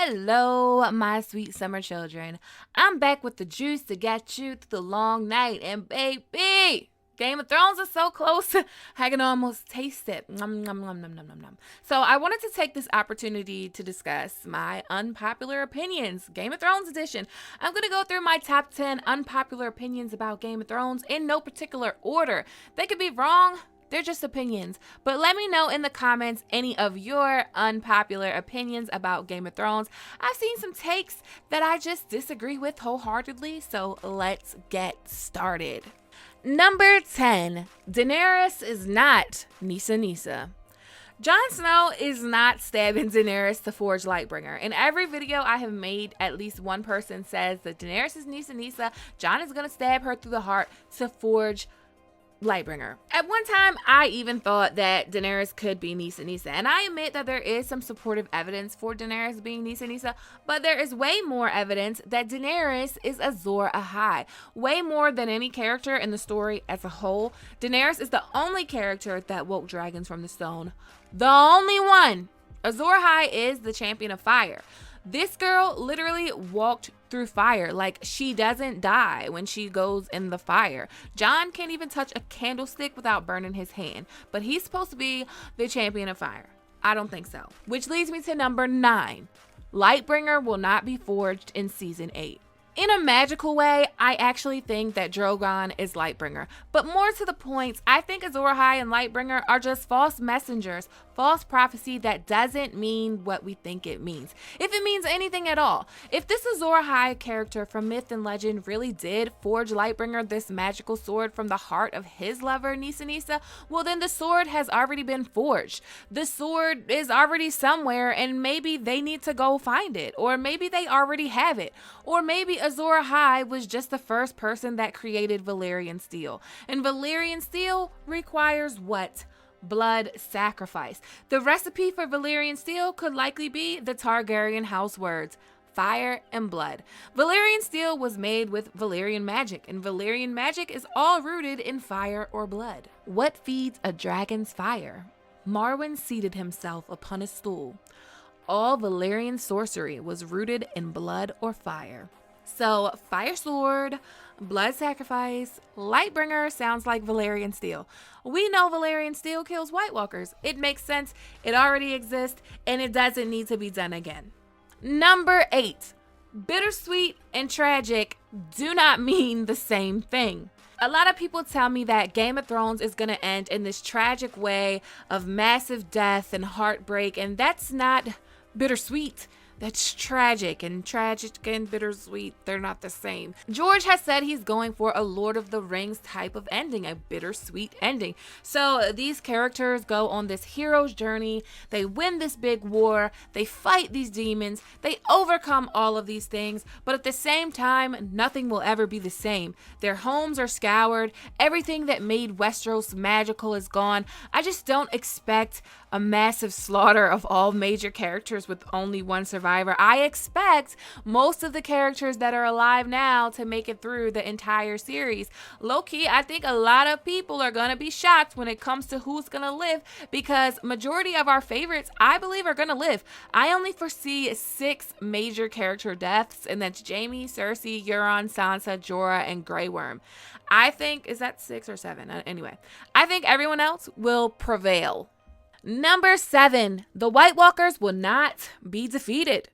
Hello, my sweet summer children. I'm back with the juice to get you through the long night. And baby, Game of Thrones is so close, I can almost taste it. Nom, nom, nom, nom, nom, nom, nom. So I wanted to take this opportunity to discuss my unpopular opinions, Game of Thrones edition. I'm going to go through my top 10 unpopular opinions about Game of Thrones in no particular order. They could be wrong. They're just opinions, but let me know in the comments any of your unpopular opinions about Game of Thrones. I've seen some takes that I just disagree with wholeheartedly, so let's get started. Number 10, Daenerys is not Nisa. Jon Snow is not stabbing Daenerys to forge Lightbringer. In every video I have made, at least one person says that Daenerys is Nisa. Jon is going to stab her through the heart to forge Lightbringer. At one time, I even thought that Daenerys could be Nisa, and I admit that there is some supportive evidence for Daenerys being Nisa, but there is way more evidence that Daenerys is Azor Ahai. Way more than any character in the story as a whole. Daenerys is the only character that woke dragons from the stone. The only one. Azor Ahai is the champion of fire. This girl literally walked through fire. Like, she doesn't die when she goes in the fire. Jon can't even touch a candlestick without burning his hand, but he's supposed to be the champion of fire. I don't think so. Which leads me to number 9. Lightbringer will not be forged in season 8. In a magical way, I actually think that Drogon is Lightbringer. But more to the point, I think Azor Ahai and Lightbringer are just false messengers, false prophecy that doesn't mean what we think it means. If it means anything at all. If this Azor Ahai character from myth and legend really did forge Lightbringer, this magical sword from the heart of his lover, Nisa, well then the sword has already been forged. The sword is already somewhere and maybe they need to go find it. Or maybe they already have it. Or maybe Azor Ahai was just the first person that created Valyrian steel. And Valyrian steel requires what? Blood sacrifice. The recipe for Valyrian steel could likely be the Targaryen house words: fire and blood. Valyrian steel was made with Valyrian magic, and Valyrian magic is all rooted in fire or blood. What feeds a dragon's fire? Marwyn seated himself upon a stool. All Valyrian sorcery was rooted in blood or fire. So, fire sword, blood sacrifice, Lightbringer sounds like Valyrian steel. We know Valyrian steel kills White Walkers. It makes sense, it already exists, and it doesn't need to be done again. Number 8. Bittersweet and tragic do not mean the same thing. A lot of people tell me that Game of Thrones is going to end in this tragic way of massive death and heartbreak, and that's not bittersweet. That's tragic and bittersweet. They're not the same. George has said he's going for a Lord of the Rings type of ending, a bittersweet ending. So these characters go on this hero's journey. They win this big war. They fight these demons. They overcome all of these things. But at the same time, nothing will ever be the same. Their homes are scoured. Everything that made Westeros magical is gone. I just don't expect a massive slaughter of all major characters with only one survivor. I expect most of the characters that are alive now to make it through the entire series. Low-key, I think a lot of people are going to be shocked when it comes to who's going to live, because majority of our favorites, I believe, are going to live. I only foresee 6 major character deaths, and that's Jaime, Cersei, Euron, Sansa, Jorah, and Grey Worm. I think, is that 6 or 7? Anyway, I think everyone else will prevail. Number 7, the White Walkers will not be defeated.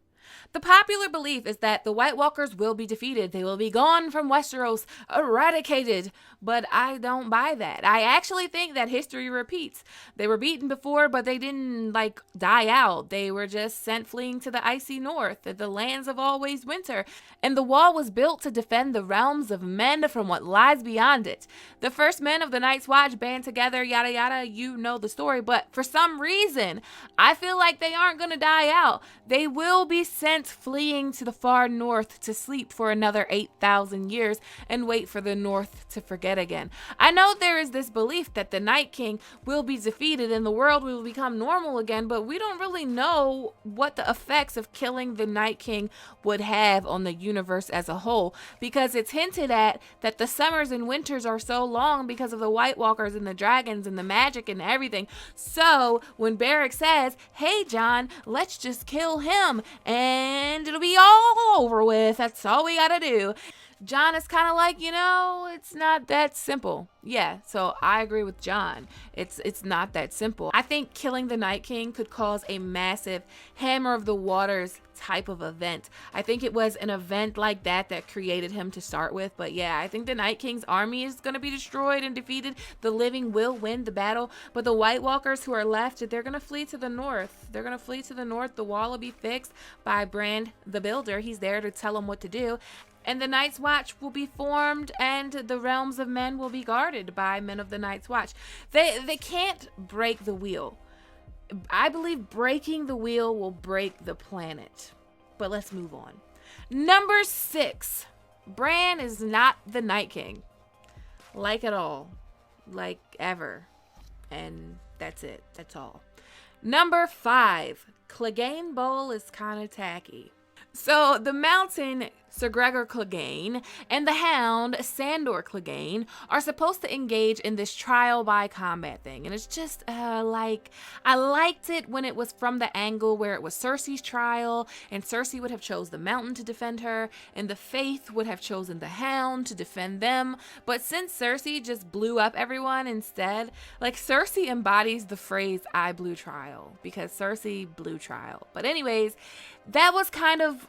The popular belief is that the White Walkers will be defeated. They will be gone from Westeros, eradicated. But I don't buy that. I actually think that history repeats. They were beaten before, but they didn't, die out. They were just sent fleeing to the icy north, the lands of always winter. And the wall was built to defend the realms of men from what lies beyond it. The first men of the Night's Watch band together, yada yada, you know the story. But for some reason, I feel like they aren't going to die out. They will be sent fleeing to the far north to sleep for another 8,000 years and wait for the north to forget again. I know there is this belief that the Night King will be defeated and the world will become normal again, but we don't really know what the effects of killing the Night King would have on the universe as a whole, because it's hinted at that the summers and winters are so long because of the White Walkers and the dragons and the magic and everything. So when Beric says, hey Jon, let's just kill him, and and it'll be all over with. That's all we gotta do. Jon is kind of like, it's not that simple. Yeah, so I agree with Jon. It's not that simple. I think killing the Night King could cause a massive Hammer of the Waters type of event. I think it was an event like that created him to start with. But yeah, I think the Night King's army is going to be destroyed and defeated. The living will win the battle. But the White Walkers who are left, they're going to flee to the north. They're going to flee to the north. The wall will be fixed by Bran the Builder. He's there to tell them what to do. And the Night's Watch will be formed, and the realms of men will be guarded by men of the Night's Watch. They can't break the wheel. I believe breaking the wheel will break the planet. But let's move on. Number 6. Bran is not the Night King. Like at all. Like ever. And that's it. That's all. Number 5. Clegane Bowl is kind of tacky. So the mountain, Sir Gregor Clegane, and the hound, Sandor Clegane, are supposed to engage in this trial by combat thing. And it's just I liked it when it was from the angle where it was Cersei's trial, and Cersei would have chose the mountain to defend her, and the Faith would have chosen the hound to defend them. But since Cersei just blew up everyone instead, Cersei embodies the phrase I blew trial, because Cersei blew trial. But anyways, that was kind of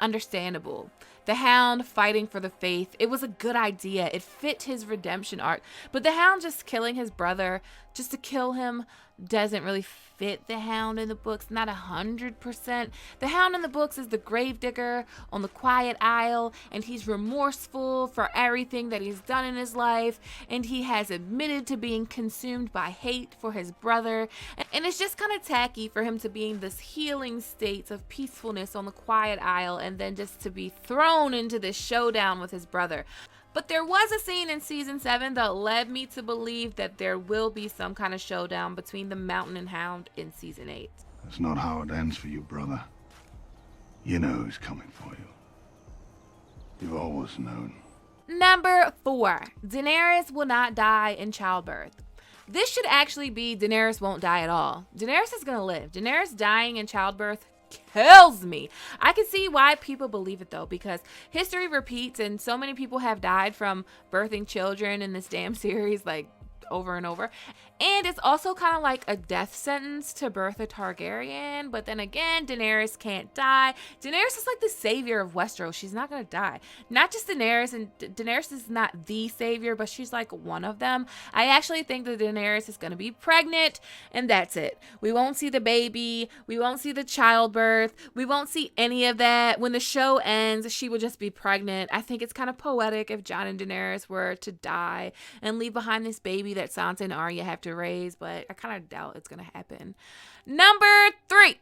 understandable. The hound fighting for the Faith, it was a good idea. It fit his redemption arc. But the hound just killing his brother just to kill him doesn't really fit the hound in the books. Not 100%. The hound in the books is the gravedigger on the Quiet Isle, and he's remorseful for everything that he's done in his life, and he has admitted to being consumed by hate for his brother. And it's just kind of tacky for him to be in this healing state of peacefulness on the Quiet Isle and then just to be thrown into this showdown with his brother. But there was a scene in season 7 that led me to believe that there will be some kind of showdown between the Mountain and Hound in season 8. That's not how it ends for you, brother. You know who's coming for you. You've always known. Number 4. Daenerys will not die in childbirth. This should actually be Daenerys won't die at all. Daenerys is going to live. Daenerys dying in childbirth kills me. I can see why people believe it though, because history repeats and so many people have died from birthing children in this damn series over and over. And it's also kind of like a death sentence to birth a Targaryen. But then again, Daenerys can't die. Daenerys is like the savior of Westeros. She's not going to die. Not just Daenerys, and Daenerys is not the savior, but she's like one of them. I actually think that Daenerys is going to be pregnant, and that's it. We won't see the baby. We won't see the childbirth. We won't see any of that. When the show ends, she will just be pregnant. I think it's kind of poetic if Jon and Daenerys were to die and leave behind this baby that Sansa and Arya have to raise, but I kind of doubt it's gonna happen. Number 3.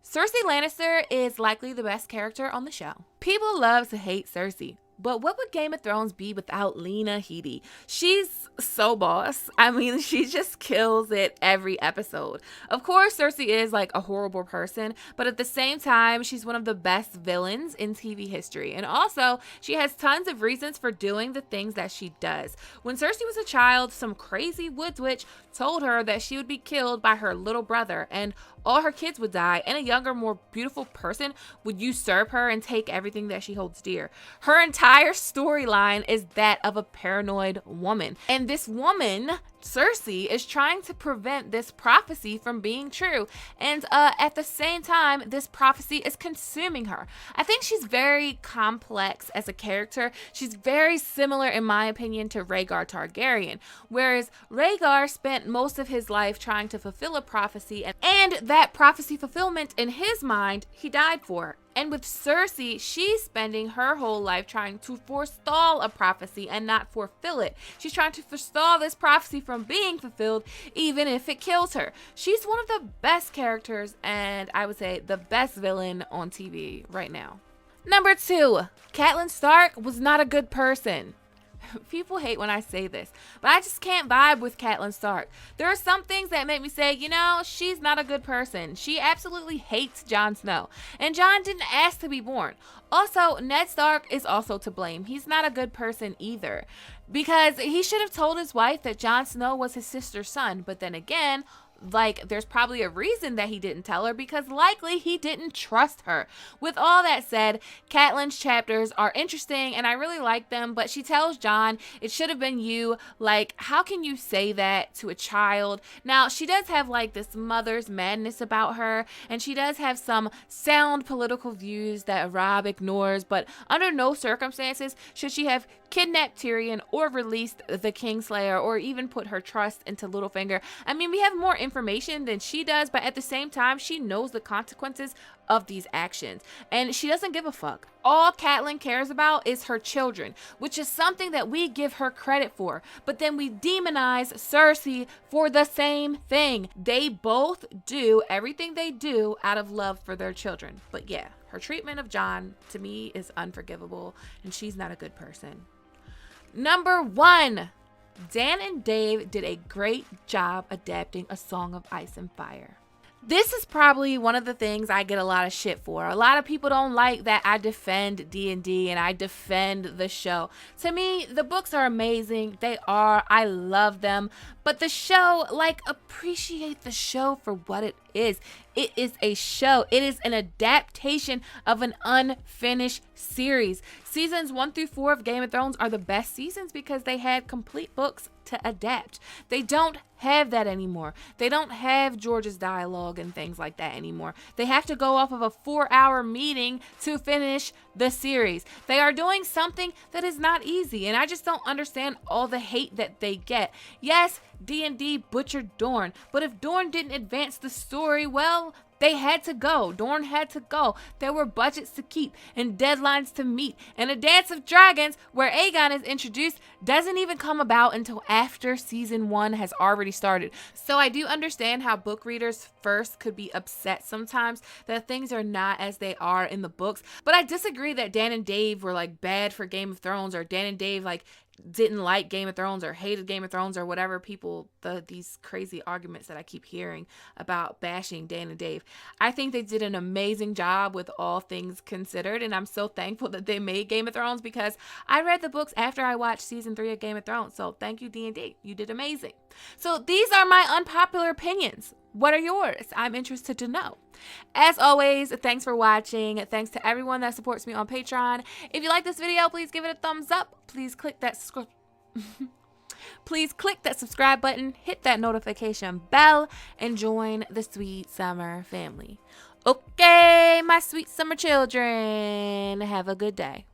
Cersei Lannister is likely the best character on the show. People love to hate Cersei, but what would Game of Thrones be without Lena Headey? She's so boss. I mean, she just kills it every episode. Of course, Cersei is a horrible person, but at the same time, she's one of the best villains in TV history. And also, she has tons of reasons for doing the things that she does. When Cersei was a child, some crazy woods witch told her that she would be killed by her little brother and all her kids would die, and a younger, more beautiful person would usurp her and take everything that she holds dear. Her entire storyline is that of a paranoid woman. And this woman, Cersei, is trying to prevent this prophecy from being true. And at the same time, this prophecy is consuming her. I think she's very complex as a character. She's very similar, in my opinion, to Rhaegar Targaryen. Whereas Rhaegar spent most of his life trying to fulfill a prophecy, and that prophecy fulfillment, in his mind, he died for. And with Cersei, she's spending her whole life trying to forestall a prophecy and not fulfill it. She's trying to forestall this prophecy from being fulfilled, even if it kills her. She's one of the best characters, and I would say the best villain on TV right now. Number 2, Catelyn Stark was not a good person. People hate when I say this, but I just can't vibe with Catelyn Stark. There are some things that make me say, she's not a good person. She absolutely hates Jon Snow, and Jon didn't ask to be born. Also, Ned Stark is also to blame. He's not a good person either, because he should have told his wife that Jon Snow was his sister's son. But then again, like there's probably a reason that he didn't tell her, because likely he didn't trust her. With all that said, Catelyn's chapters are interesting and I really like them, but she tells Jon, it should have been you. Like, how can you say that to a child? Now, she does have like this mother's madness about her, and she does have some sound political views that Robb ignores, but under no circumstances should she have kidnapped Tyrion or released the Kingslayer or even put her trust into Littlefinger. I mean, we have more information than she does, but at the same time, she knows the consequences of these actions and she doesn't give a fuck. All Catelyn cares about is her children, which is something that we give her credit for, but then we demonize Cersei for the same thing. They both do everything they do out of love for their children. But yeah, her treatment of Jon to me is unforgivable, and she's not a good person. Number 1, Dan and Dave did a great job adapting A Song of Ice and Fire. This is probably one of the things I get a lot of shit for. A lot of people don't like that I defend D&D and I defend the show. To me, the books are amazing. They are. I love them. But the show, like, appreciate the show for what it is. It is a show. It is an adaptation of an unfinished series. Seasons 1 through 4 of Game of Thrones are the best seasons because they had complete books to adapt. They don't have that anymore. They don't have George's dialogue and things like that anymore. They have to go off of a 4-hour meeting to finish the series. They are doing something that is not easy, and I just don't understand all the hate that they get. Yes, D&D butchered Dorne, but if Dorne didn't advance the story, well, they had to go. Dorne had to go. There were budgets to keep and deadlines to meet. And A Dance of Dragons, where Aegon is introduced, doesn't even come about until after season 1 has already started. So I do understand how book readers first could be upset sometimes that things are not as they are in the books. But I disagree that Dan and Dave were like bad for Game of Thrones, or Dan and Dave like didn't like Game of Thrones or hated Game of Thrones or whatever people, these crazy arguments that I keep hearing about bashing Dan and Dave. I think they did an amazing job with all things considered, and I'm so thankful that they made Game of Thrones because I read the books after I watched season 3 of Game of Thrones. So thank you, D&D. You did amazing. So these are my unpopular opinions. What are yours? I'm interested to know. As always, thanks for watching. Thanks to everyone that supports me on Patreon. If you like this video, please give it a thumbs up. Please click that subscribe button, hit that notification bell, and join the Sweet Summer family. Okay, my sweet summer children, have a good day.